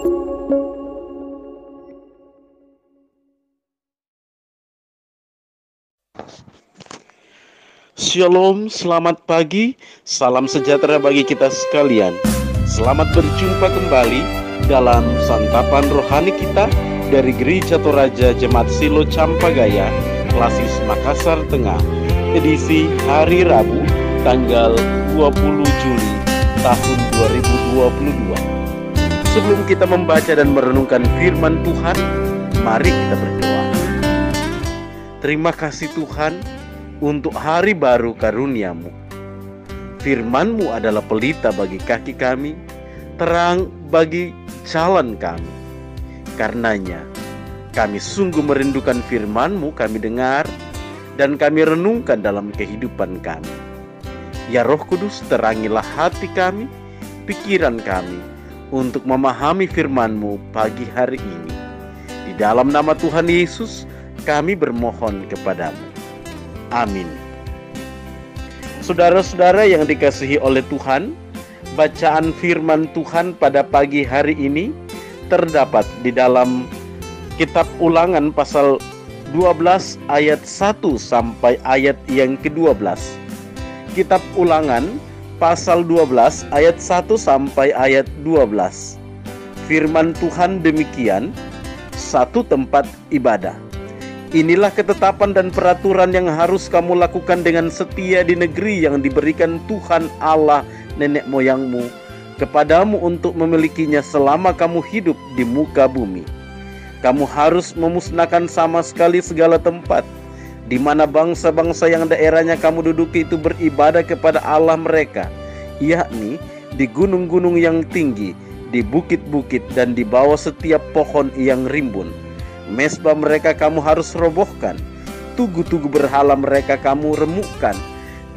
Shalom, selamat pagi, salam sejahtera bagi kita sekalian. Selamat berjumpa kembali dalam santapan rohani kita dari Gereja Toraja Jemaat Silo Campagaya, Klasis Makassar Tengah, edisi hari Rabu, tanggal 20 Juli tahun 2022. Sebelum kita membaca dan merenungkan firman Tuhan, mari kita berdoa. Terima kasih Tuhan untuk hari baru karunia-Mu. Firman-Mu adalah pelita bagi kaki kami, terang bagi jalan kami. Karenanya, kami sungguh merindukan firman-Mu, kami dengar, dan kami renungkan dalam kehidupan kami. Ya Roh Kudus, terangilah hati kami, pikiran kami, untuk memahami firman-Mu pagi hari ini. Di dalam nama Tuhan Yesus, kami bermohon kepadamu. Amin. Saudara-saudara yang dikasihi oleh Tuhan, bacaan firman Tuhan pada pagi hari ini terdapat di dalam kitab Ulangan pasal 12 ayat 1 sampai ayat yang ke-12. Kitab Ulangan pasal 12 ayat 1 sampai ayat 12. Firman Tuhan demikian, satu tempat ibadah. Inilah ketetapan dan peraturan yang harus kamu lakukan dengan setia di negeri yang diberikan Tuhan Allah nenek moyangmu kepadamu untuk memilikinya selama kamu hidup di muka bumi. Kamu harus memusnahkan sama sekali segala tempat di mana bangsa-bangsa yang daerahnya kamu duduki itu beribadah kepada Allah mereka, yakni di gunung-gunung yang tinggi, di bukit-bukit, dan di bawah setiap pohon yang rimbun. Mesbah mereka kamu harus robohkan, tugu-tugu berhala mereka kamu remukkan,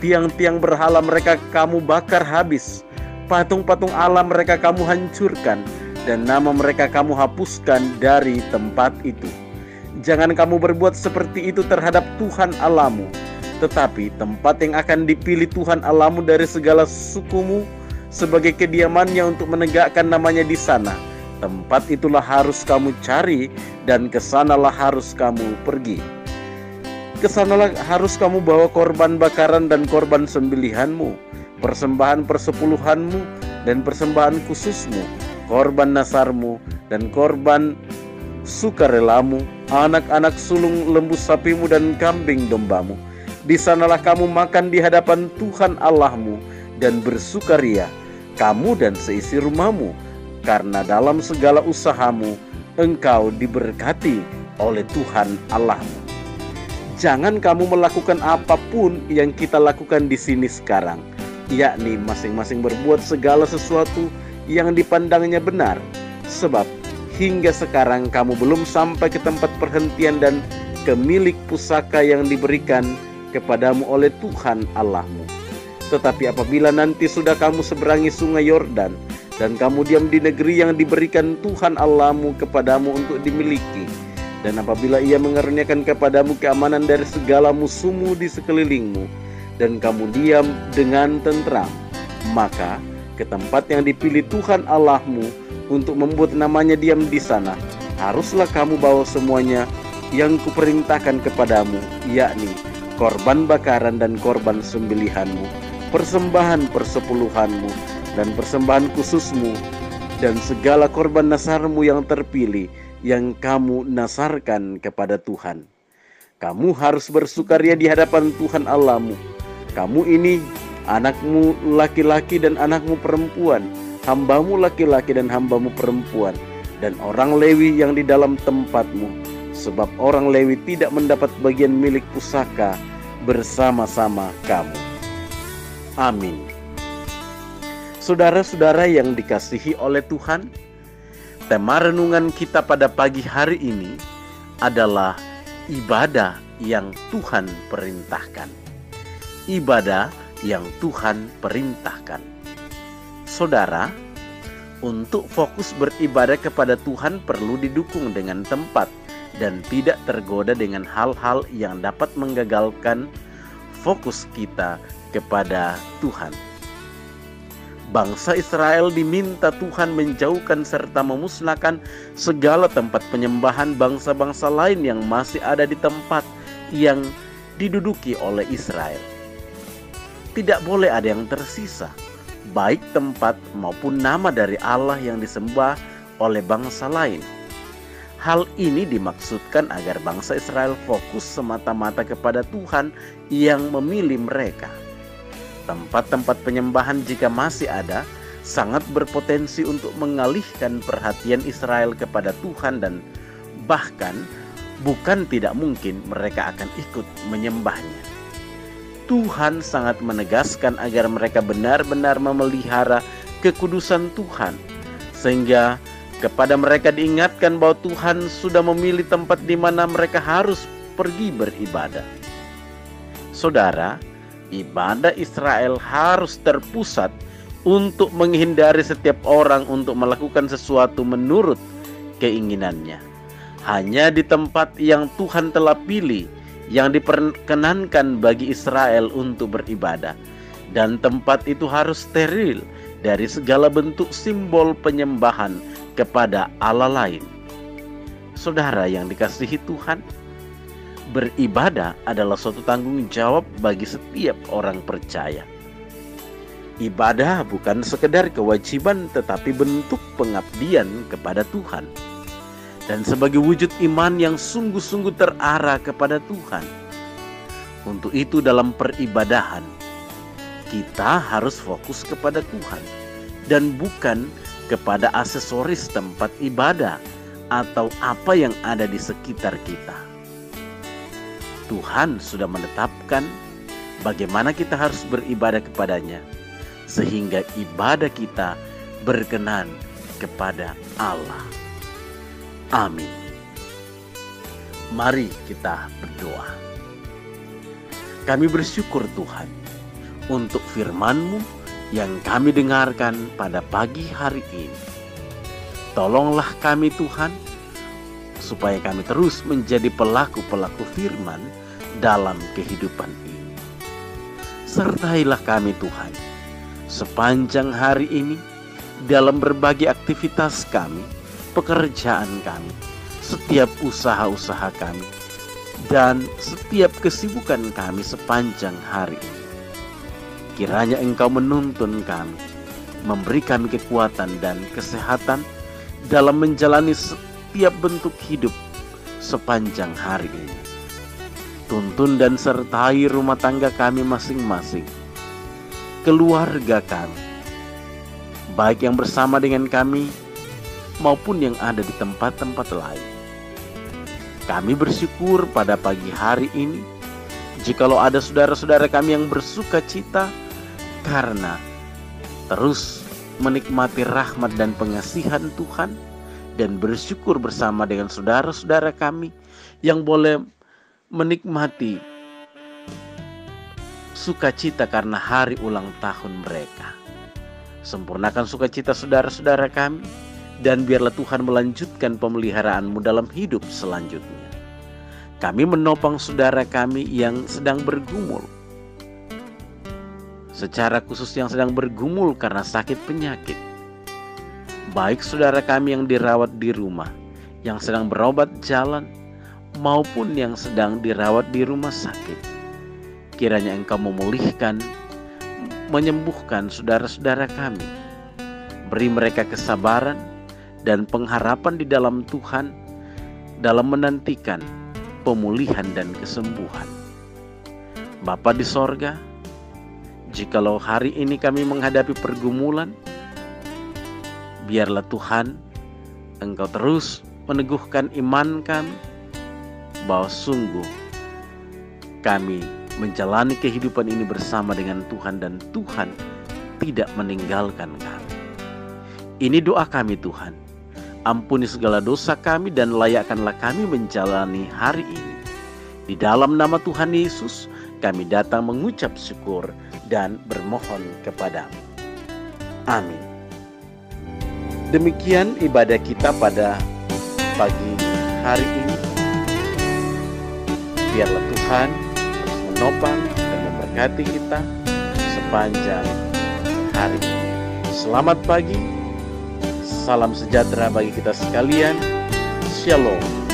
tiang-tiang berhala mereka kamu bakar habis, patung-patung Allah mereka kamu hancurkan, dan nama mereka kamu hapuskan dari tempat itu. Jangan kamu berbuat seperti itu terhadap Tuhan Allahmu, tetapi tempat yang akan dipilih Tuhan Allahmu dari segala sukumu sebagai kediamannya untuk menegakkan namanya di sana, tempat itulah harus kamu cari, dan kesanalah harus kamu pergi. Kesanalah harus kamu bawa korban bakaran dan korban sembelihanmu, persembahan persepuluhanmu dan persembahan khususmu, korban nasarmu dan korban sukarelamu, anak-anak sulung lembu sapimu dan kambing dombamu. Di sanalah kamu makan di hadapan Tuhan Allahmu dan bersukaria, kamu dan seisi rumahmu, karena dalam segala usahamu engkau diberkati oleh Tuhan Allahmu. Jangan kamu melakukan apapun yang kita lakukan di sini sekarang, yakni masing-masing berbuat segala sesuatu yang dipandangnya benar, sebab hingga sekarang kamu belum sampai ke tempat perhentian dan ke milik pusaka yang diberikan kepadamu oleh Tuhan Allahmu. Tetapi apabila nanti sudah kamu seberangi sungai Yordan, dan kamu diam di negeri yang diberikan Tuhan Allahmu kepadamu untuk dimiliki, dan apabila Ia mengaruniakan kepadamu keamanan dari segala musuhmu di sekelilingmu, dan kamu diam dengan tentram, maka ke tempat yang dipilih Tuhan Allahmu untuk membuat namanya diam di sana, haruslah kamu bawa semuanya yang kuperintahkan kepadamu, yakni korban bakaran dan korban sembelihanmu, persembahan persepuluhanmu dan persembahan khususmu, dan segala korban nasarmu yang terpilih yang kamu nasarkan kepada Tuhan. Kamu harus bersukaria di hadapan Tuhan Allahmu. Kamu ini, anakmu laki-laki dan anakmu perempuan, hambamu laki-laki dan hambamu perempuan, dan orang Lewi yang di dalam tempatmu, sebab orang Lewi tidak mendapat bagian milik pusaka bersama-sama kamu. Amin. Saudara-saudara yang dikasihi oleh Tuhan, tema renungan kita pada pagi hari ini adalah ibadah yang Tuhan perintahkan. Ibadah yang Tuhan perintahkan. Saudara, untuk fokus beribadah kepada Tuhan perlu didukung dengan tempat dan tidak tergoda dengan hal-hal yang dapat menggagalkan fokus kita kepada Tuhan. Bangsa Israel diminta Tuhan menjauhkan serta memusnahkan segala tempat penyembahan bangsa-bangsa lain yang masih ada di tempat yang diduduki oleh Israel. Tidak boleh ada yang tersisa, baik tempat maupun nama dari Allah yang disembah oleh bangsa lain. Hal ini dimaksudkan agar bangsa Israel fokus semata-mata kepada Tuhan yang memilih mereka. Tempat-tempat penyembahan jika masih ada, sangat berpotensi untuk mengalihkan perhatian Israel kepada Tuhan dan bahkan bukan tidak mungkin mereka akan ikut menyembahnya. Tuhan sangat menegaskan agar mereka benar-benar memelihara kekudusan Tuhan, sehingga kepada mereka diingatkan bahwa Tuhan sudah memilih tempat di mana mereka harus pergi beribadah. Saudara, ibadah Israel harus terpusat untuk menghindari setiap orang untuk melakukan sesuatu menurut keinginannya. Hanya di tempat yang Tuhan telah pilih yang diperkenankan bagi Israel untuk beribadah, dan tempat itu harus steril dari segala bentuk simbol penyembahan kepada Allah lain. Saudara yang dikasihi Tuhan, beribadah adalah suatu tanggung jawab bagi setiap orang percaya. Ibadah bukan sekedar kewajiban tetapi bentuk pengabdian kepada Tuhan, dan sebagai wujud iman yang sungguh-sungguh terarah kepada Tuhan. Untuk itu dalam peribadahan kita harus fokus kepada Tuhan dan bukan kepada aksesoris tempat ibadah atau apa yang ada di sekitar kita. Tuhan sudah menetapkan bagaimana kita harus beribadah kepadanya, sehingga ibadah kita berkenan kepada Allah. Amin. Mari kita berdoa. Kami bersyukur Tuhan untuk firman-Mu yang kami dengarkan pada pagi hari ini. Tolonglah kami Tuhan, supaya kami terus menjadi pelaku-pelaku firman dalam kehidupan ini. Sertailah kami Tuhan, sepanjang hari ini dalam berbagai aktivitas kami, pekerjaan kami, setiap usaha-usaha kami, dan setiap kesibukan kami sepanjang hari ini. Kiranya Engkau menuntun kami, memberi kami kekuatan dan kesehatan dalam menjalani setiap bentuk hidup sepanjang hari ini. Tuntun dan sertai rumah tangga kami masing-masing, keluarga kami, baik yang bersama dengan kami maupun yang ada di tempat-tempat lain. Kami bersyukur pada pagi hari ini, jikalau ada saudara-saudara kami yang bersuka cita karena terus menikmati rahmat dan pengasihan Tuhan, dan bersyukur bersama dengan saudara-saudara kami yang boleh menikmati sukacita karena hari ulang tahun mereka. Sempurnakan sukacita saudara-saudara kami, dan biarlah Tuhan melanjutkan pemeliharaan-Mu dalam hidup selanjutnya. Kami menopang saudara kami yang sedang bergumul, secara khusus yang sedang bergumul karena sakit penyakit, baik saudara kami yang dirawat di rumah, yang sedang berobat jalan, maupun yang sedang dirawat di rumah sakit. Kiranya Engkau memulihkan, menyembuhkan saudara-saudara kami. Beri mereka kesabaran dan pengharapan di dalam Tuhan dalam menantikan pemulihan dan kesembuhan. Bapa di sorga, jikalau hari ini kami menghadapi pergumulan, biarlah Tuhan Engkau terus meneguhkan iman kami, bahwa sungguh kami menjalani kehidupan ini bersama dengan Tuhan, dan Tuhan tidak meninggalkan kami. Ini doa kami Tuhan. Ampuni segala dosa kami dan layakkanlah kami menjalani hari ini. Di dalam nama Tuhan Yesus kami datang mengucap syukur dan bermohon kepadamu. Amin. Demikian ibadah kita pada pagi hari ini. Biarlah Tuhan terus menopang dan memberkati kita sepanjang hari ini. Selamat pagi, salam sejahtera bagi kita sekalian. Shalom.